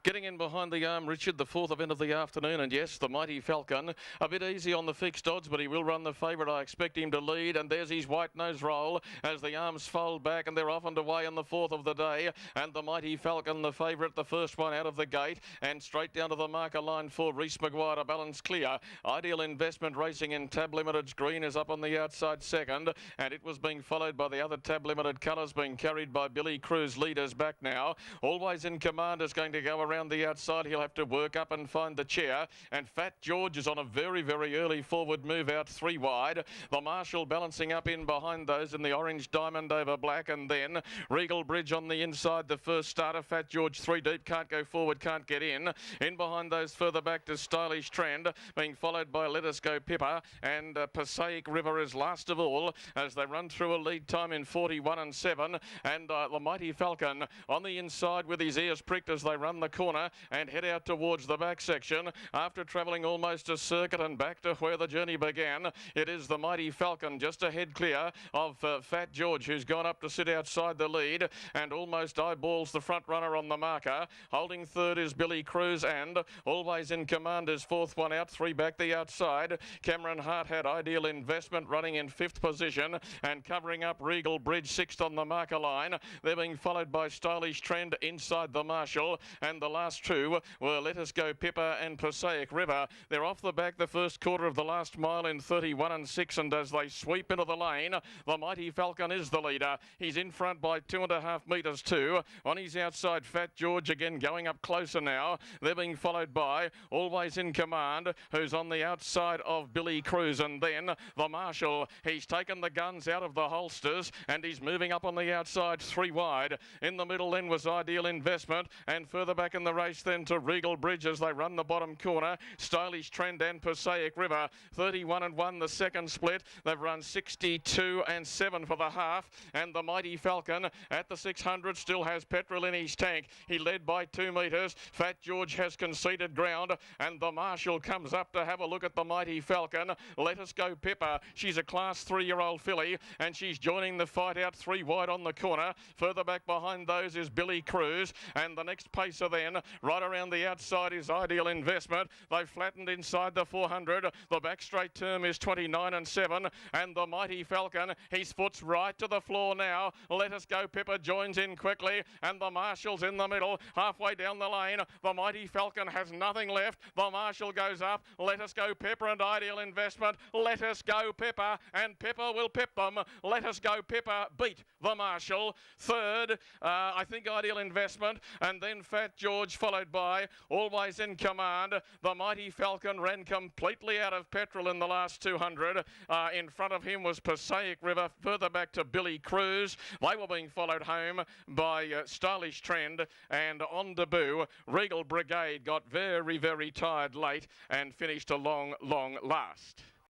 Getting in behind the arm, Richard, the fourth event of the afternoon. And yes, the Mighty Falcon, a bit easy on the fixed odds, but he will run the favourite. I expect him to lead. And there's his white nose roll as the arms fold back and they're off and away in the fourth of the day. And the Mighty Falcon, the favourite, the first one out of the gate. And straight down to the marker line for Reese Maguire to balance clear. Ideal Investment Racing in Tab Limited's green is up on the outside second. And it was being followed by the other Tab Limited colours being carried by Billy Cruz. Leaders back now. Always in Command is going to go around the outside. He'll have to work up and find the chair. And Fat George is on a very, very early forward move out three wide. The Marshall balancing up in behind those in the orange diamond over black. And then Regal Bridge on the inside, the first starter. Fat George three deep, can't go forward, can't get in. In behind those further back to Stylish Trend, being followed by Let Us Go Pippa. And Passaic River is last of all as they run through a lead time in 41 and 7. And the Mighty Falcon on the inside with his ears pricked as they run the corner and head out towards the back section. After travelling almost a circuit and back to where the journey began, it is the Mighty Falcon just ahead clear of Fat George, who's gone up to sit outside the lead and almost eyeballs the front runner on the marker. Holding third is Billy Cruz and Always in Command is fourth one out, three back the outside. Cameron Hart had Ideal Investment running in fifth position and covering up Regal Bridge sixth on the marker line. They're being followed by Stylish Trend inside the Marshall, and the last two were Let Us Go Pippa and Passaic River. They're off the back the first quarter of the last mile in 31 and 6, and as they sweep into the lane, the Mighty Falcon is the leader. He's in front by 2.5 metres too. On his outside, Fat George again going up closer now. They're being followed by Always in Command, who's on the outside of Billy Cruz, and then the Marshall. He's taken the guns out of the holsters and he's moving up on the outside three wide. In the middle then was Ideal Investment, and further back in the race then to Regal Bridge as they run the bottom corner. Stylish Trend and Passaic River. 31 and 1 the second split. They've run 62 and 7 for the half, and the Mighty Falcon at the 600 still has petrol in his tank. He led by 2 metres. Fat George has conceded ground, and the Marshall comes up to have a look at the Mighty Falcon. Let Us Go Pippa. She's a class 3-year-old filly, and she's joining the fight out three wide on the corner. Further back behind those is Billy Cruz, and the next pacer then right around the outside is Ideal Investment. They've flattened inside the 400. The back straight term is 29 and 7, and the Mighty Falcon, his foot's right to the floor now. Let Us Go Pippa joins in quickly, and the Marshall's in the middle, halfway down the lane. The Mighty Falcon has nothing left. The Marshall goes up. Let Us Go Pippa and Ideal Investment. Let Us Go Pippa, and Pippa will pip them. Let Us Go Pippa beat the Marshall. Third, I think Ideal Investment, and then Fat George followed by Always in Command. The Mighty Falcon ran completely out of petrol in the last 200. In front of him was Passaic River, further back to Billy Cruz. They were being followed home by Stylish Trend, and on debut, Regal Brigade got very, very tired late and finished a long, long last.